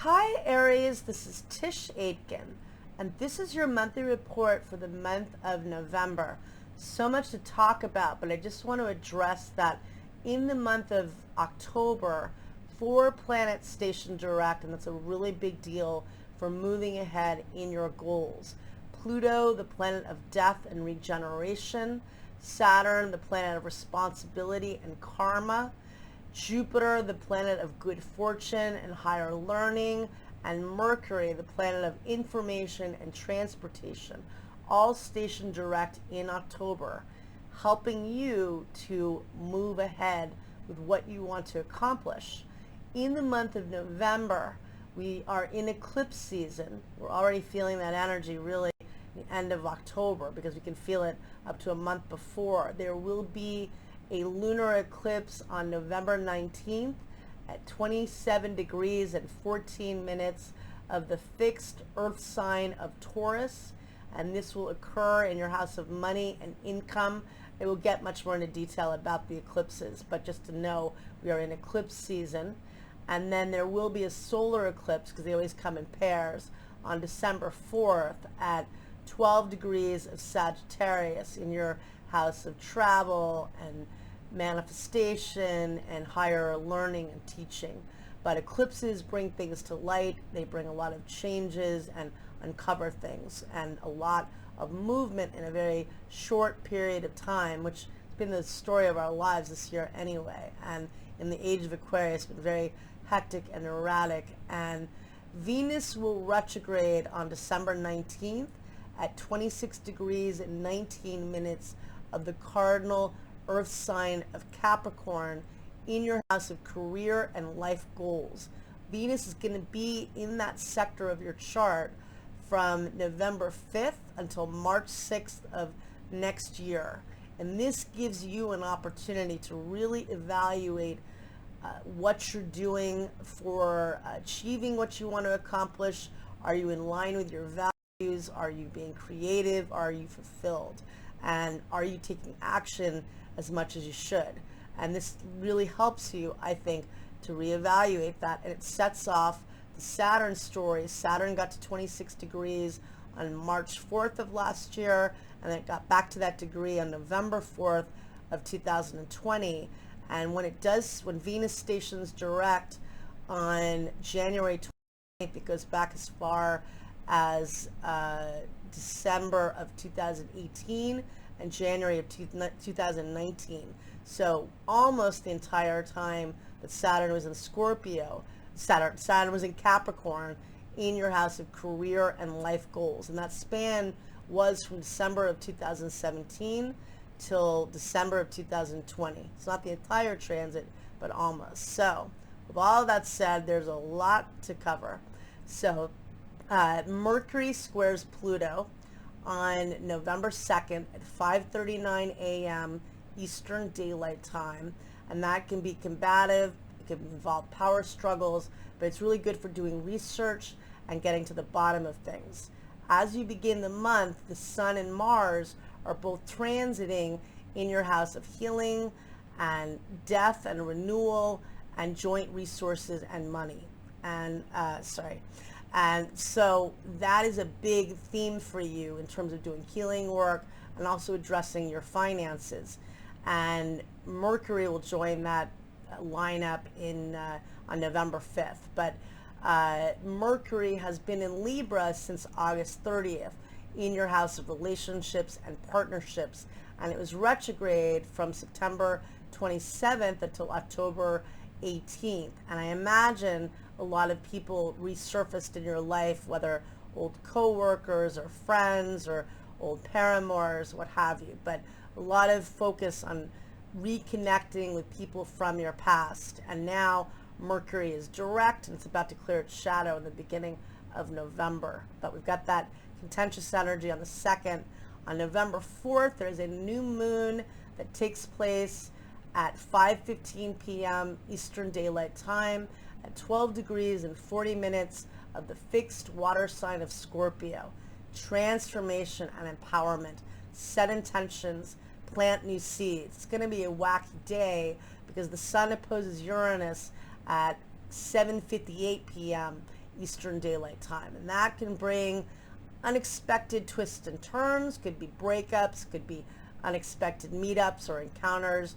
Hi Aries, this is Tisch Aitken, and this is your monthly report for the month of November. So much to talk about, but I just want to address that in the month of October, 4 planets station direct, and that's a really big deal for moving ahead in your goals. Pluto, the planet of death and regeneration. Saturn, the planet of responsibility and karma. Jupiter, the planet of good fortune and higher learning, and Mercury, the planet of information and transportation, all stationed direct in October, helping you to move ahead with what you want to accomplish. In the month of November, we are in eclipse season. We're already feeling that energy really at the end of October because we can feel it up to a month before. There will be a lunar eclipse on November 19th at 27 degrees and 14 minutes of the fixed earth sign of Taurus, and this will occur in your house of money and income. I will get much more into detail about the eclipses, but just to know we are in eclipse season. And then there will be a solar eclipse, because they always come in pairs, on December 4th at 12 degrees of Sagittarius in your house of travel and manifestation and higher learning and teaching. But eclipses bring things to light. They bring a lot of changes and uncover things and a lot of movement in a very short period of time, which has been the story of our lives this year anyway. And in the age of Aquarius, it's been very hectic and erratic. And Venus will retrograde on December 19th at 26 degrees and 19 minutes of the cardinal earth sign of Capricorn in your house of career and life goals. Venus is going to be in that sector of your chart from November 5th until March 6th of next year. And this gives you an opportunity to really evaluate what you're doing for achieving what you want to accomplish. Are you in line with your values? Are you being creative? Are you fulfilled? And are you taking action as much as you should? And this really helps you, I think, to reevaluate that. And it sets off the Saturn story. Saturn got to 26 degrees on March 4th of last year, and then it got back to that degree on November 4th of 2020. And when Venus stations direct on January 20th, it goes back as far as December of 2018 and January of 2019. So almost the entire time that Saturn was in Scorpio, Saturn was in Capricorn in your house of career and life goals. And that span was from December of 2017 till December of 2020. It's not the entire transit, but almost. So with all that said, there's a lot to cover. So Mercury squares Pluto on November 2nd at 5:39 a.m. Eastern Daylight Time, and that can be combative. It can involve power struggles, but it's really good for doing research and getting to the bottom of things. As you begin the month, the Sun and Mars are both transiting in your house of healing and death and renewal and joint resources and money. And so that is a big theme for you in terms of doing healing work and also addressing your finances. And Mercury will join that lineup on November 5th. But Mercury has been in Libra since August 30th in your house of relationships and partnerships. And it was retrograde from September 27th until October 18th. And I imagine a lot of people resurfaced in your life, whether old co-workers or friends or old paramours, what have you. But a lot of focus on reconnecting with people from your past. And now Mercury is direct, and it's about to clear its shadow in the beginning of November. But we've got that contentious energy on the 2nd. On November 4th, there's a new moon that takes place at 5:15 p.m. Eastern Daylight Time at 12 degrees and 40 minutes of the fixed water sign of Scorpio. Transformation and empowerment. Set intentions, plant new seeds. It's going to be a wacky day because the Sun opposes Uranus at 7:58 p.m. Eastern Daylight Time. And that can bring unexpected twists and turns, could be breakups, could be unexpected meetups or encounters.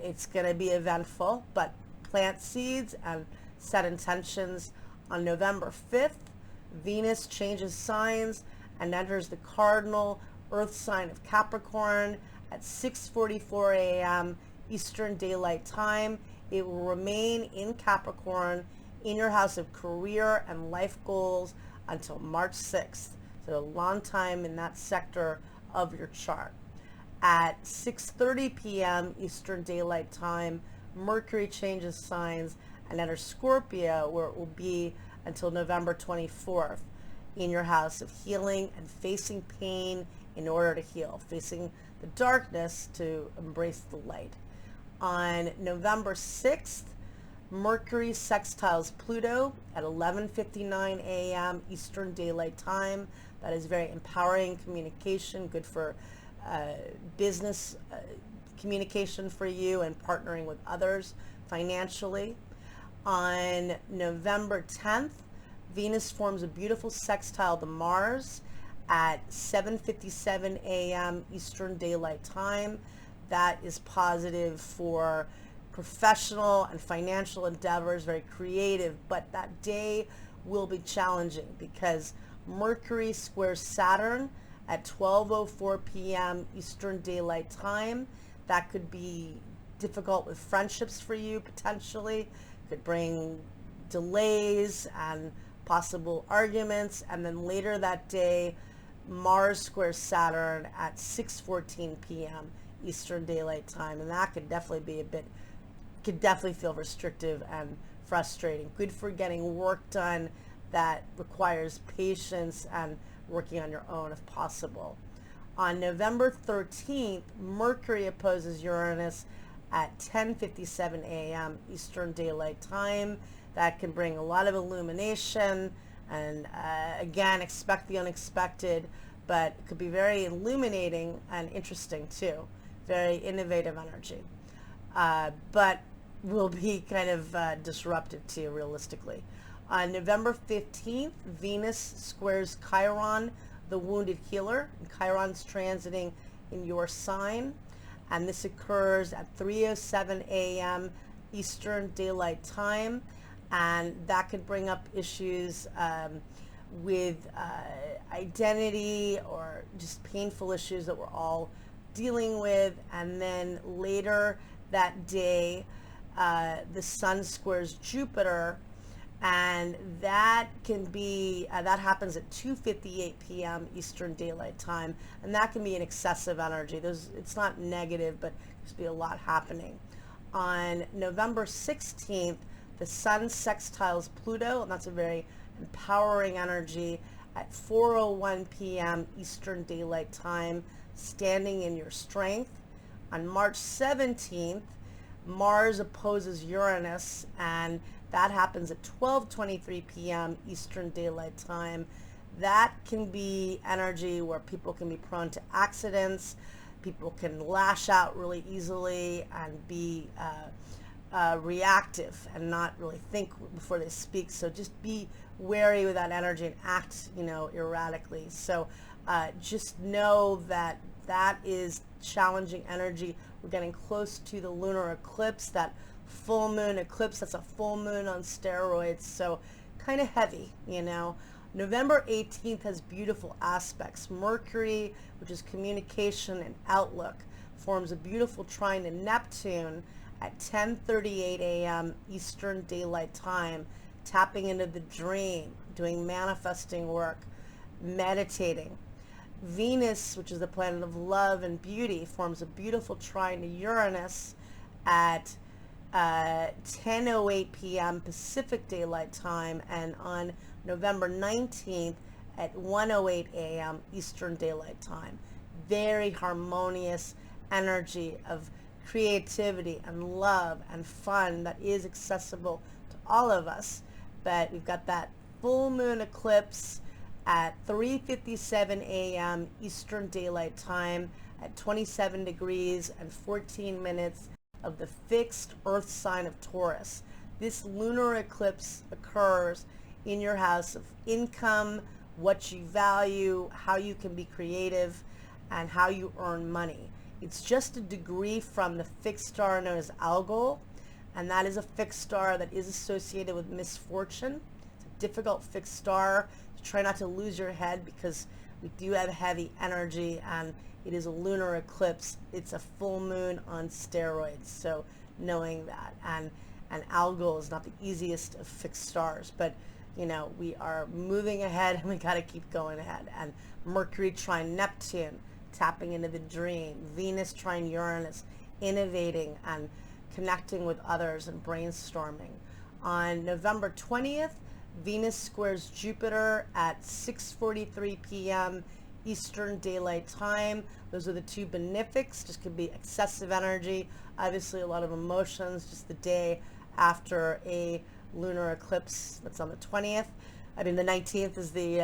It's going to be eventful, but plant seeds and set intentions. On November 5th, Venus changes signs and enters the cardinal Earth sign of Capricorn at 6:44 a.m. Eastern Daylight Time. It will remain in Capricorn in your house of career and life goals until March 6th. So a long time in that sector of your chart. At 6:30 p.m. Eastern Daylight Time, Mercury changes signs and enters Scorpio, where it will be until November 24th in your house of healing and facing pain in order to heal, facing the darkness to embrace the light. On November 6th, Mercury sextiles Pluto at 11:59 a.m. Eastern Daylight Time. That is very empowering communication, good for business communication for you and partnering with others financially. On November 10th, Venus forms a beautiful sextile to Mars at 7:57 a.m. Eastern Daylight Time. That is positive for professional and financial endeavors, very creative, but that day will be challenging because Mercury squares Saturn at 12:04 p.m. Eastern Daylight Time. That could be difficult with friendships for you potentially. Could bring delays and possible arguments. And then later that day, Mars squares Saturn at 6:14 p.m. Eastern Daylight Time. And that could definitely be could definitely feel restrictive and frustrating. Good for getting work done that requires patience and working on your own if possible. On November 13th, Mercury opposes Uranus at 10:57 a.m. Eastern Daylight Time. That can bring a lot of illumination and again, expect the unexpected, but it could be very illuminating and interesting too. Very innovative energy, but will be kind of disruptive too, realistically. On November 15th, Venus squares Chiron, the wounded healer, and Chiron's transiting in your sign, and this occurs at 3:07 a.m. Eastern Daylight Time, and that could bring up issues with identity or just painful issues that we're all dealing with. And then later that day, the Sun squares Jupiter, and that can be that happens at 2:58 p.m. Eastern Daylight Time, and that can be an excessive energy. It's not negative, but there's be a lot happening. On November 16th, the Sun sextiles Pluto, and that's a very empowering energy at 4:01 p.m. Eastern Daylight Time, standing in your strength. On March 17th, Mars opposes Uranus, and that happens at 12:23 p.m. Eastern Daylight Time. That can be energy where people can be prone to accidents, people can lash out really easily and be reactive and not really think before they speak. So just be wary with that energy and act, erratically. So just know that that is challenging energy. We're getting close to the lunar eclipse, that full moon eclipse. That's a full moon on steroids, so kind of heavy. November 18th has beautiful aspects. Mercury, which is communication and outlook, forms a beautiful trine to Neptune at 10:38 a.m. Eastern Daylight Time, tapping into the dream, doing manifesting work, meditating. Venus, which is the planet of love and beauty, forms a beautiful trine to Uranus at 10:08 p.m. Pacific Daylight Time, and on November 19th at 1:08 a.m. Eastern Daylight Time. Very harmonious energy of creativity and love and fun that is accessible to all of us. But we've got that full moon eclipse at 3:57 a.m. Eastern Daylight Time at 27 degrees and 14 minutes of the fixed Earth sign of Taurus. This lunar eclipse occurs in your house of income, what you value, how you can be creative, and how you earn money. It's just a degree from the fixed star known as Algol, and that is a fixed star that is associated with misfortune. It's a difficult fixed star. So try not to lose your head, because we do have heavy energy, and it is a lunar eclipse. It's a full moon on steroids, so knowing that. And Algol is not the easiest of fixed stars, but you know, we are moving ahead, and we got to keep going ahead. And Mercury trine Neptune, tapping into the dream. Venus trine Uranus, innovating and connecting with others and brainstorming. On November 20th, Venus squares Jupiter at 6:43 p.m. Eastern Daylight Time. Those are the two benefics. Just could be excessive energy, obviously a lot of emotions, just the day after a lunar eclipse. That's on the 20th. I mean, the 19th is the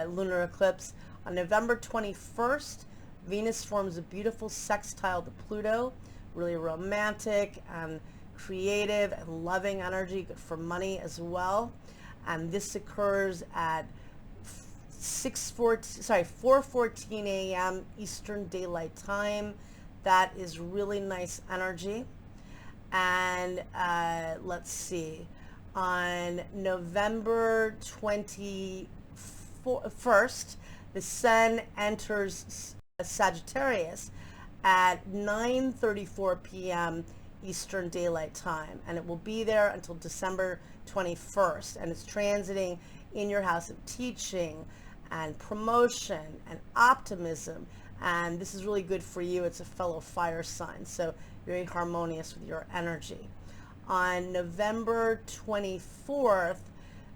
lunar eclipse. On November 21st, Venus forms a beautiful sextile to Pluto, really romantic and creative and loving energy, good for money as well. And this occurs at 4:14 a.m. Eastern Daylight Time. That is really nice energy. And let's see, on November 21st, the Sun enters Sagittarius at 9:34 p.m. Eastern Daylight Time, and it will be there until December 21st, and it's transiting in your house of teaching and promotion and optimism, and this is really good for you. It's a fellow fire sign, so very harmonious with your energy. On November 24th,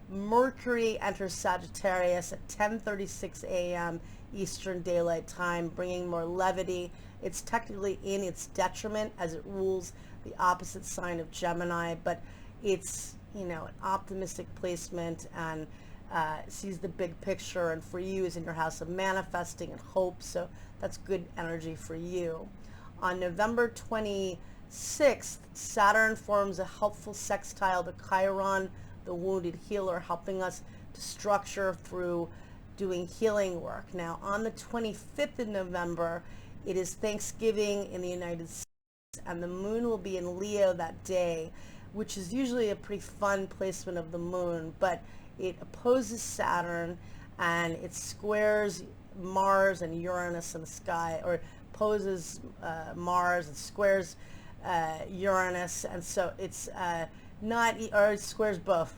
Mercury enters Sagittarius at 10:36 a.m. Eastern Daylight Time, bringing more levity. It's technically in its detriment as it rules the opposite sign of Gemini, but it's, you know, an optimistic placement and sees the big picture, and for you is in your house of manifesting and hope, so that's good energy for you. On November 26th, Saturn forms a helpful sextile to Chiron, the wounded healer, helping us to structure through doing healing work. Now, on the 25th of November, it is Thanksgiving in the United States, and the moon will be in Leo that day, which is usually a pretty fun placement of the moon, but it opposes Saturn, and it squares Mars and Uranus in the sky, or opposes Mars and squares Uranus, and so it's or it squares both,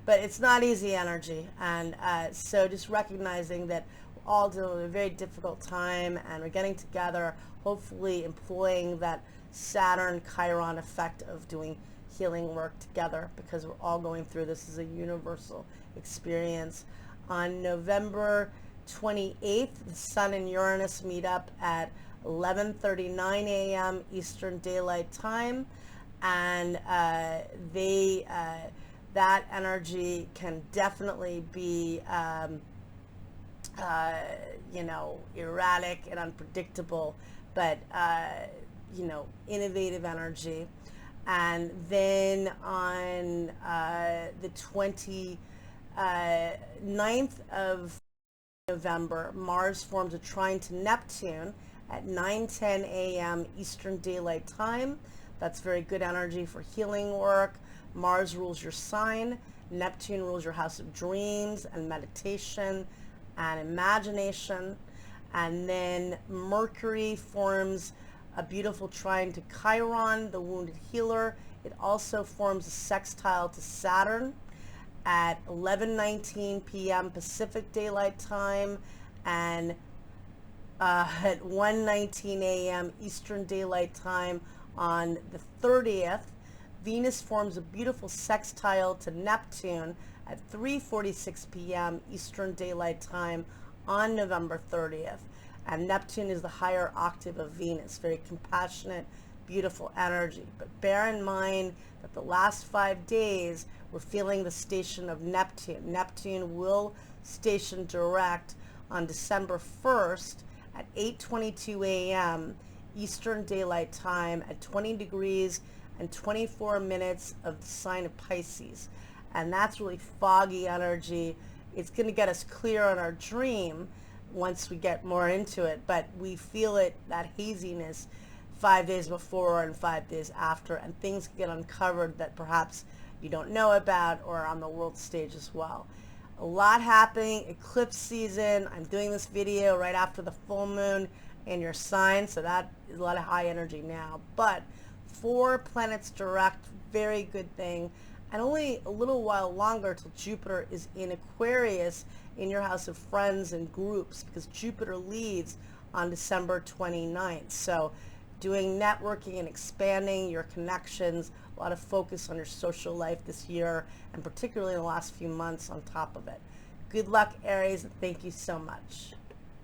but it's not easy energy. And so just recognizing that we're all dealing with a very difficult time, and we're getting together, hopefully employing that Saturn Chiron effect of doing healing work together, because we're all going through this as a universal experience. On November 28th, the Sun and Uranus meet up at 11:39 a.m. Eastern Daylight Time, and that energy can definitely be you know, erratic and unpredictable, but you know, innovative energy. And then on the 29th of November, Mars forms a trine to Neptune at 9:10 a.m. Eastern Daylight Time. That's very good energy for healing work. Mars rules your sign. Neptune rules your house of dreams and meditation and imagination. And then Mercury forms a beautiful trine to Chiron, the wounded healer. It also forms a sextile to Saturn at 11:19 p.m. Pacific Daylight Time and at 1:19 a.m. Eastern Daylight Time on the 30th. Venus forms a beautiful sextile to Neptune at 3:46 p.m. Eastern Daylight Time on November 30th. And Neptune is the higher octave of Venus, very compassionate, beautiful energy. But bear in mind that the last 5 days we're feeling the station of Neptune. Neptune will station direct on December 1st at 8:22 a.m. Eastern Daylight Time at 20 degrees and 24 minutes of the sign of Pisces. and that's really foggy energy. It's going to get us clear on our dream once we get more into it, but we feel it, that haziness, 5 days before and 5 days after, and things get uncovered that perhaps you don't know about, or on the world stage as well. A lot happening, eclipse season. I'm doing this video right after the full moon in your sign, so that is a lot of high energy now. But 4 planets direct, very good thing. And only a little while longer till Jupiter is in Aquarius in your house of friends and groups, because Jupiter leads on December 29th. So doing networking and expanding your connections, a lot of focus on your social life this year, and particularly in the last few months on top of it. Good luck, Aries, and thank you so much.